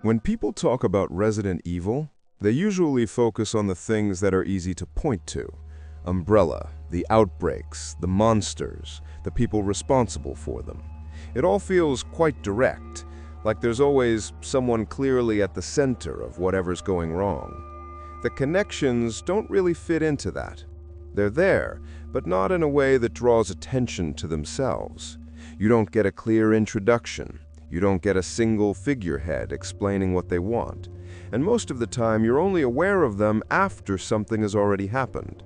When people talk about Resident Evil, they usually focus on the things that are easy to point to. Umbrella, the outbreaks, the monsters, the people responsible for them. It all feels quite direct, like there's always someone clearly at the center of whatever's going wrong. The connections don't really fit into that. They're there, but not in a way that draws attention to themselves. You don't get a clear introduction. You don't get a single figurehead explaining what they want. And most of the time, you're only aware of them after something has already happened.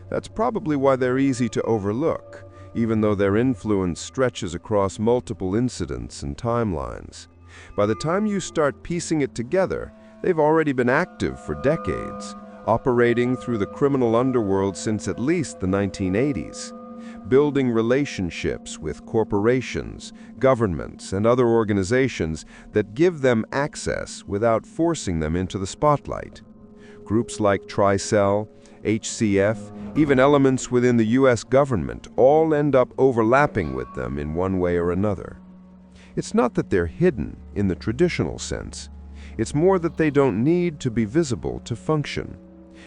That's probably why they're easy to overlook, even though their influence stretches across multiple incidents and timelines. By the time you start piecing it together, they've already been active for decades, operating through the criminal underworld since at least the 1980s, building relationships with corporations, governments, and other organizations that give them access without forcing them into the spotlight. Groups like Tricell, HCF, even elements within the US government all end up overlapping with them in one way or another. It's not that they're hidden in the traditional sense. It's more that they don't need to be visible to function.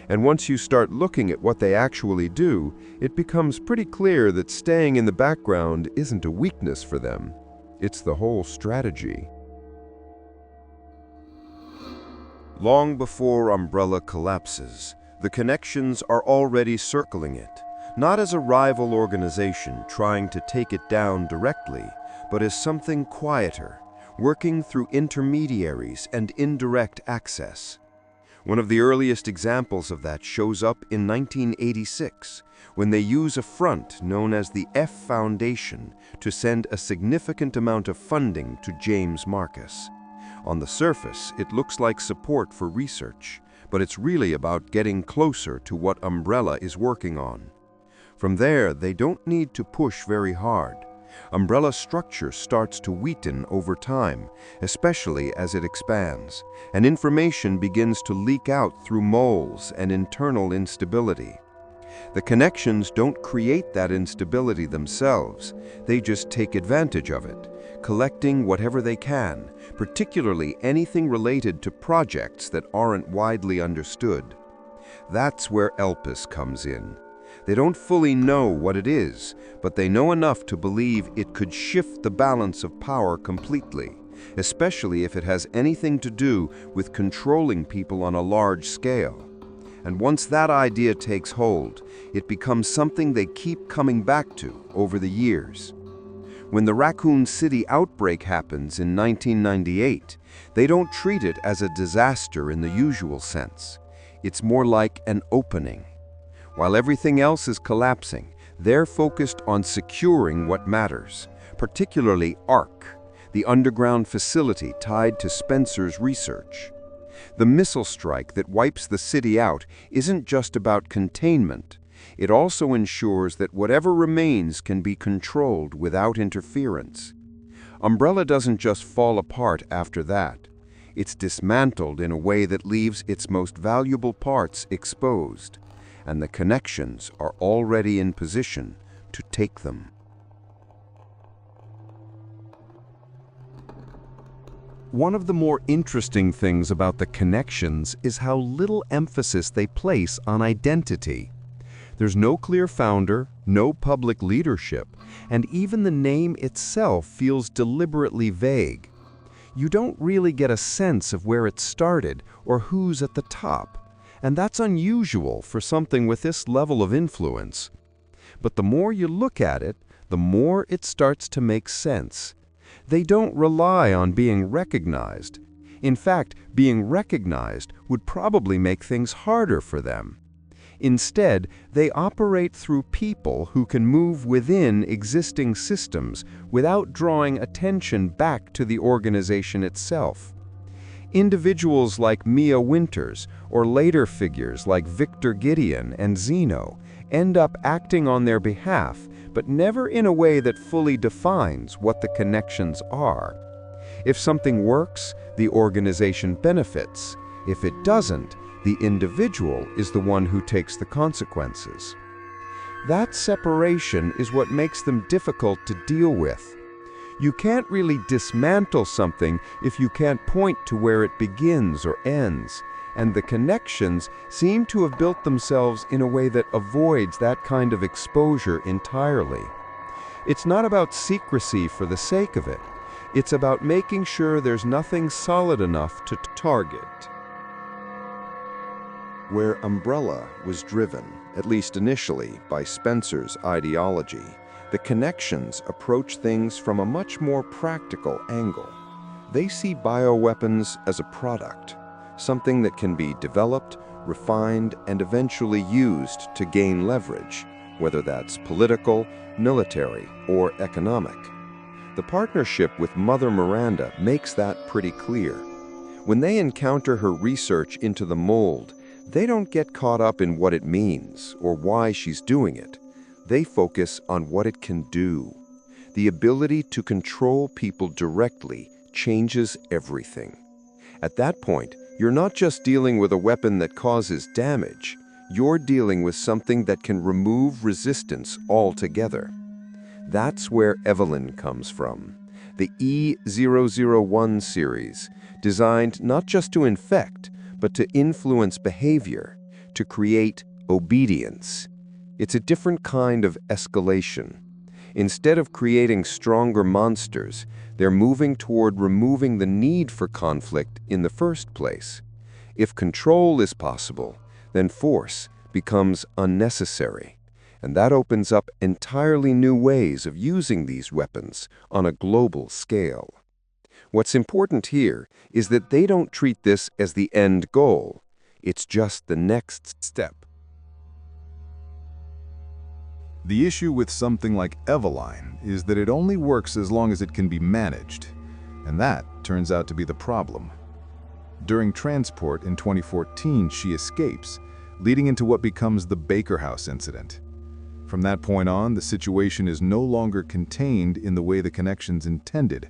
And once you start looking at what they actually do, it becomes pretty clear that staying in the background isn't a weakness for them. It's the whole strategy. Long before Umbrella collapses, the connections are already circling it, not as a rival organization trying to take it down directly, but as something quieter, working through intermediaries and indirect access. One of the earliest examples of that shows up in 1986, when they use a front known as the F Foundation to send a significant amount of funding to James Marcus. On the surface, it looks like support for research, but it's really about getting closer to what Umbrella is working on. From there, they don't need to push very hard. Umbrella's structure starts to weaken over time, especially as it expands, and information begins to leak out through moles and internal instability. The connections don't create that instability themselves, they just take advantage of it, collecting whatever they can, particularly anything related to projects that aren't widely understood. That's where Elpis comes in. They don't fully know what it is, but they know enough to believe it could shift the balance of power completely, especially if it has anything to do with controlling people on a large scale. And once that idea takes hold, it becomes something they keep coming back to over the years. When the Raccoon City outbreak happens in 1998, they don't treat it as a disaster in the usual sense. It's more like an opening. While everything else is collapsing, they're focused on securing what matters, particularly ARC, the underground facility tied to Spencer's research. The missile strike that wipes the city out isn't just about containment. It also ensures that whatever remains can be controlled without interference. Umbrella doesn't just fall apart after that. It's dismantled in a way that leaves its most valuable parts exposed, and the connections are already in position to take them. One of the more interesting things about the connections is how little emphasis they place on identity. There's no clear founder, no public leadership, and even the name itself feels deliberately vague. You don't really get a sense of where it started or who's at the top. And that's unusual for something with this level of influence. But the more you look at it, the more it starts to make sense. They don't rely on being recognized. In fact, being recognized would probably make things harder for them. Instead, they operate through people who can move within existing systems without drawing attention back to the organization itself. Individuals like Mia Winters, or later figures like Victor Gideon and Zeno, end up acting on their behalf, but never in a way that fully defines what the connections are. If something works, the organization benefits. If it doesn't, the individual is the one who takes the consequences. That separation is what makes them difficult to deal with. You can't really dismantle something if you can't point to where it begins or ends, and the connections seem to have built themselves in a way that avoids that kind of exposure entirely. It's not about secrecy for the sake of it. It's about making sure there's nothing solid enough to target. Where Umbrella was driven, at least initially, by Spencer's ideology, the connections approach things from a much more practical angle. They see bioweapons as a product, something that can be developed, refined, and eventually used to gain leverage, whether that's political, military, or economic. The partnership with Mother Miranda makes that pretty clear. When they encounter her research into the mold, they don't get caught up in what it means or why she's doing it. They focus on what it can do. The ability to control people directly changes everything. At that point, you're not just dealing with a weapon that causes damage. You're dealing with something that can remove resistance altogether. That's where Evelyn comes from. The E001 series, designed not just to infect, but to influence behavior, to create obedience. It's a different kind of escalation. Instead of creating stronger monsters, they're moving toward removing the need for conflict in the first place. If control is possible, then force becomes unnecessary. And that opens up entirely new ways of using these weapons on a global scale. What's important here is that they don't treat this as the end goal. It's just the next step. The issue with something like Eveline is that it only works as long as it can be managed, and that turns out to be the problem. During transport in 2014, she escapes, leading into what becomes the Baker House incident. From that point on, the situation is no longer contained in the way the connections intended.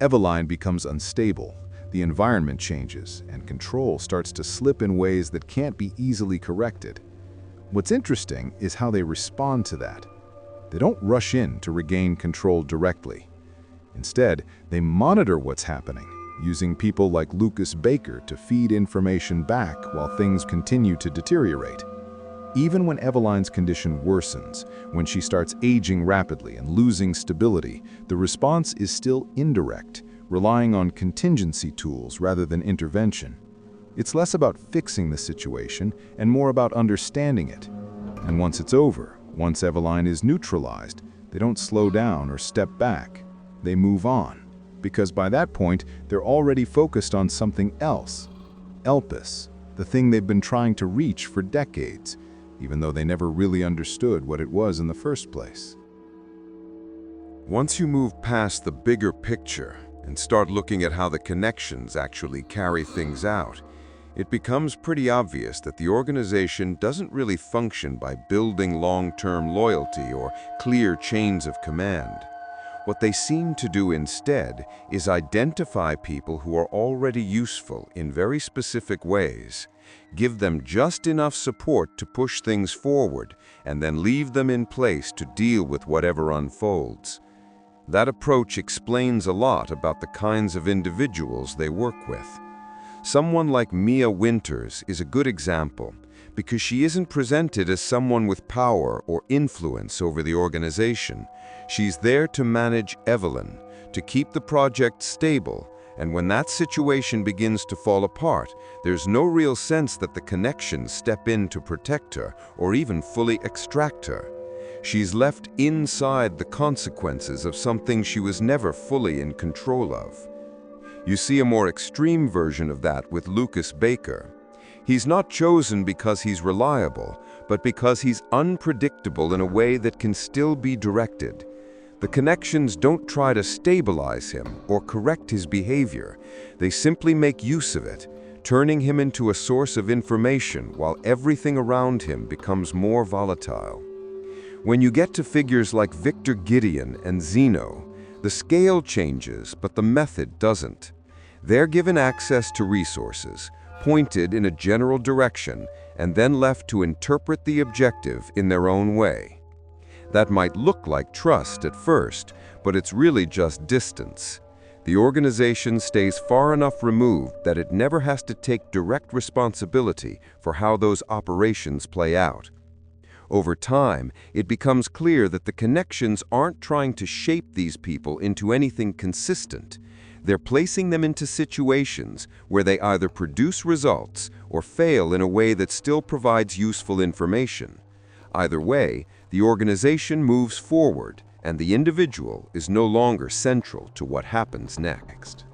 Eveline becomes unstable, the environment changes, and control starts to slip in ways that can't be easily corrected. What's interesting is how they respond to that. They don't rush in to regain control directly. Instead, they monitor what's happening, using people like Lucas Baker to feed information back while things continue to deteriorate. Even when Eveline's condition worsens, when she starts aging rapidly and losing stability, the response is still indirect, relying on contingency tools rather than intervention. It's less about fixing the situation and more about understanding it. And once it's over, once Eveline is neutralized, they don't slow down or step back. They move on, because by that point, they're already focused on something else. Elpis, the thing they've been trying to reach for decades, even though they never really understood what it was in the first place. Once you move past the bigger picture and start looking at how the connections actually carry things out, it becomes pretty obvious that the organization doesn't really function by building long-term loyalty or clear chains of command. What they seem to do instead is identify people who are already useful in very specific ways, give them just enough support to push things forward, and then leave them in place to deal with whatever unfolds. That approach explains a lot about the kinds of individuals they work with. Someone like Mia Winters is a good example because she isn't presented as someone with power or influence over the organization. She's there to manage Evelyn, to keep the project stable, and when that situation begins to fall apart, there's no real sense that the connections step in to protect her or even fully extract her. She's left inside the consequences of something she was never fully in control of. You see a more extreme version of that with Lucas Baker. He's not chosen because he's reliable, but because he's unpredictable in a way that can still be directed. The connections don't try to stabilize him or correct his behavior. They simply make use of it, turning him into a source of information while everything around him becomes more volatile. When you get to figures like Victor Gideon and Zeno, the scale changes, but the method doesn't. They're given access to resources, pointed in a general direction, and then left to interpret the objective in their own way. That might look like trust at first, but it's really just distance. The organization stays far enough removed that it never has to take direct responsibility for how those operations play out. Over time, it becomes clear that the connections aren't trying to shape these people into anything consistent. They're placing them into situations where they either produce results or fail in a way that still provides useful information. Either way, the organization moves forward, and the individual is no longer central to what happens next.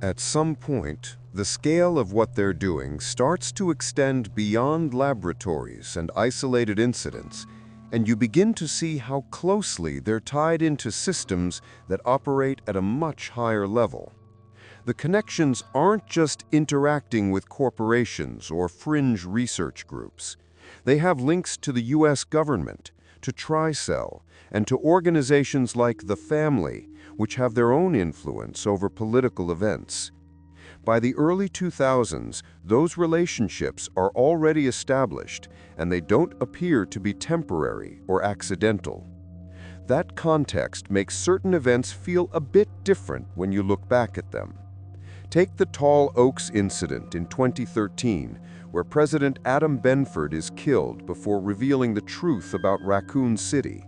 At some point, the scale of what they're doing starts to extend beyond laboratories and isolated incidents, and you begin to see how closely they're tied into systems that operate at a much higher level. The connections aren't just interacting with corporations or fringe research groups. They have links to the US government, to TriCell, and to organizations like the Family, which have their own influence over political events. By the early 2000s, those relationships are already established, and they don't appear to be temporary or accidental. That context makes certain events feel a bit different when you look back at them. Take the Tall Oaks incident in 2013, where President Adam Benford is killed before revealing the truth about Raccoon City.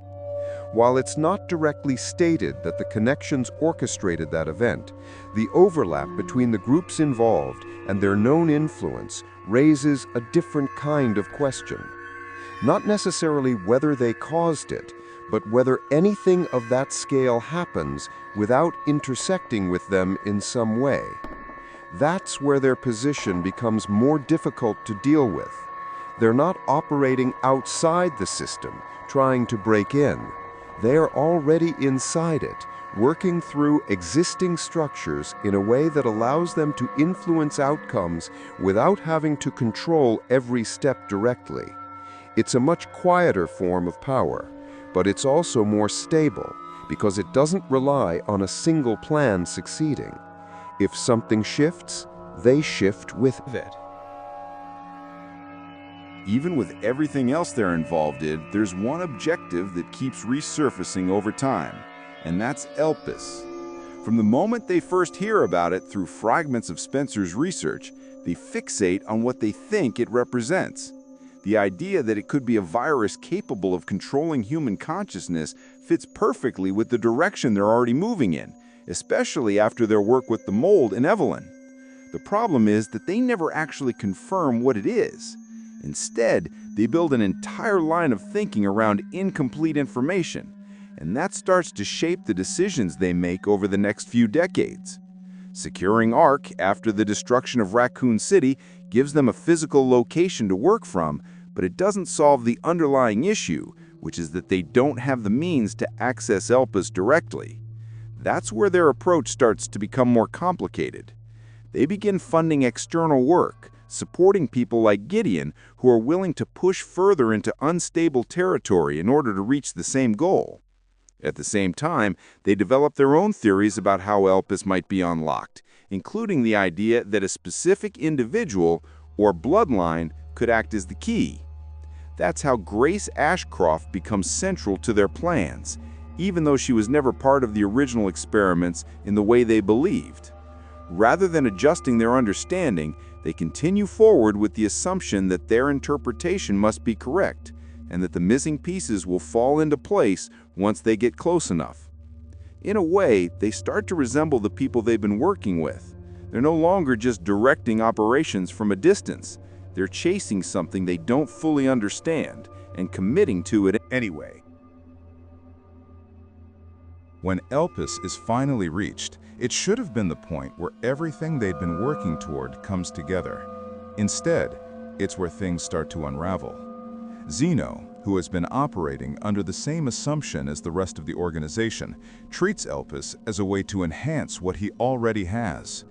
While it's not directly stated that the connections orchestrated that event, the overlap between the groups involved and their known influence raises a different kind of question. Not necessarily whether they caused it, but whether anything of that scale happens without intersecting with them in some way. That's where their position becomes more difficult to deal with. They're not operating outside the system, trying to break in. They are already inside it, working through existing structures in a way that allows them to influence outcomes without having to control every step directly. It's a much quieter form of power, but it's also more stable because it doesn't rely on a single plan succeeding. If something shifts, they shift with it. Even with everything else they're involved in, there's one objective that keeps resurfacing over time, and that's Elpis. From the moment they first hear about it through fragments of Spencer's research, they fixate on what they think it represents. The idea that it could be a virus capable of controlling human consciousness fits perfectly with the direction they're already moving in, especially after their work with the mold in Evelyn. The problem is that they never actually confirm what it is. Instead, they build an entire line of thinking around incomplete information, and that starts to shape the decisions they make over the next few decades. Securing Ark after the destruction of Raccoon City gives them a physical location to work from, but it doesn't solve the underlying issue, which is that they don't have the means to access Elpis directly. That's where their approach starts to become more complicated. They begin funding external work, supporting people like Gideon who are willing to push further into unstable territory in order to reach the same goal. At the same time, they develop their own theories about how Elpis might be unlocked, including the idea that a specific individual or bloodline could act as the key. That's how Grace Ashcroft becomes central to their plans, even though she was never part of the original experiments in the way they believed. Rather than adjusting their understanding, they continue forward with the assumption that their interpretation must be correct, and that the missing pieces will fall into place once they get close enough. In a way, they start to resemble the people they've been working with. They're no longer just directing operations from a distance. They're chasing something they don't fully understand and committing to it anyway. When Elpis is finally reached, it should have been the point where everything they'd been working toward comes together. Instead, it's where things start to unravel. Zeno, who has been operating under the same assumption as the rest of the organization, treats Elpis as a way to enhance what he already has.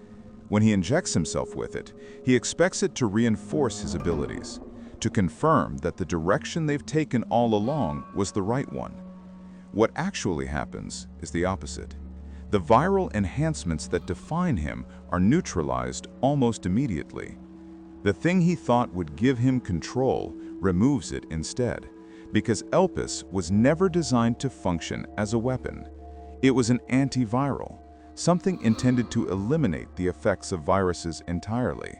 When he injects himself with it, he expects it to reinforce his abilities, to confirm that the direction they've taken all along was the right one. What actually happens is the opposite. The viral enhancements that define him are neutralized almost immediately. The thing he thought would give him control removes it instead, because Elpis was never designed to function as a weapon. It was an antiviral, something intended to eliminate the effects of viruses entirely.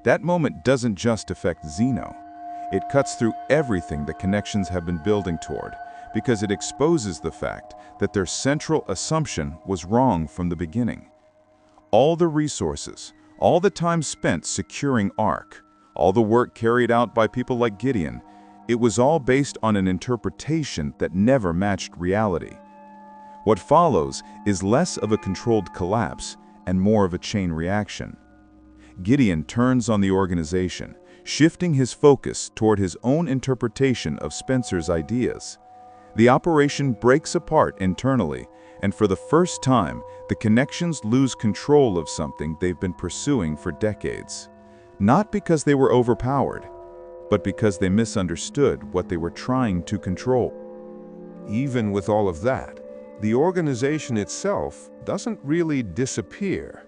That moment doesn't just affect Xeno. It cuts through everything the connections have been building toward, because it exposes the fact that their central assumption was wrong from the beginning. All the resources, all the time spent securing Ark, all the work carried out by people like Gideon, it was all based on an interpretation that never matched reality. What follows is less of a controlled collapse and more of a chain reaction. Gideon turns on the organization, shifting his focus toward his own interpretation of Spencer's ideas. The operation breaks apart internally, and for the first time, the connections lose control of something they've been pursuing for decades. Not because they were overpowered, but because they misunderstood what they were trying to control. Even with all of that, the organization itself doesn't really disappear.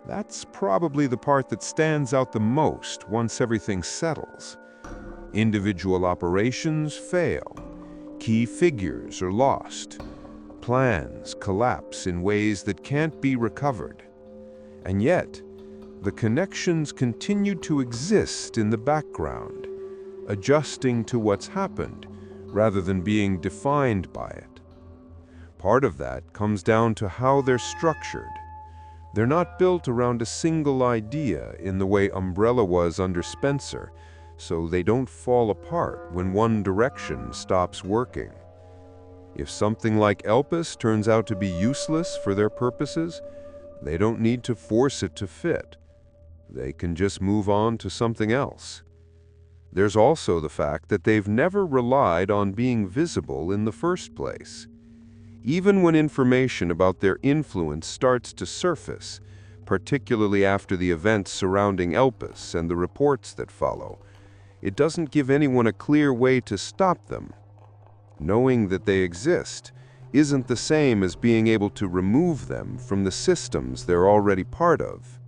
That's probably the part that stands out the most once everything settles. Individual operations fail. Key figures are lost. Plans collapse in ways that can't be recovered. And yet, the connections continue to exist in the background, adjusting to what's happened rather than being defined by it. Part of that comes down to how they're structured. They're not built around a single idea in the way Umbrella was under Spencer, so they don't fall apart when one direction stops working. If something like Elpis turns out to be useless for their purposes, they don't need to force it to fit. They can just move on to something else. There's also the fact that they've never relied on being visible in the first place. Even when information about their influence starts to surface, particularly after the events surrounding Elpis and the reports that follow, it doesn't give anyone a clear way to stop them. Knowing that they exist isn't the same as being able to remove them from the systems they're already part of.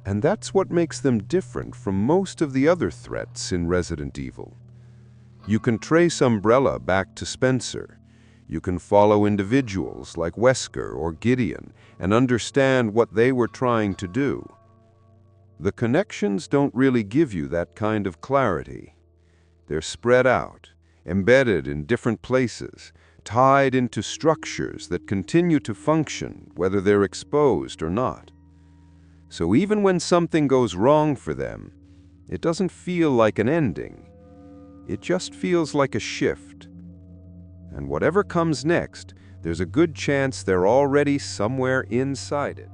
And that's what makes them different from most of the other threats in Resident Evil. You can trace Umbrella back to Spencer. You can follow individuals like Wesker or Gideon and understand what they were trying to do. The connections don't really give you that kind of clarity. They're spread out, embedded in different places, tied into structures that continue to function whether they're exposed or not. So even when something goes wrong for them, it doesn't feel like an ending. It just feels like a shift. And whatever comes next, there's a good chance they're already somewhere inside it.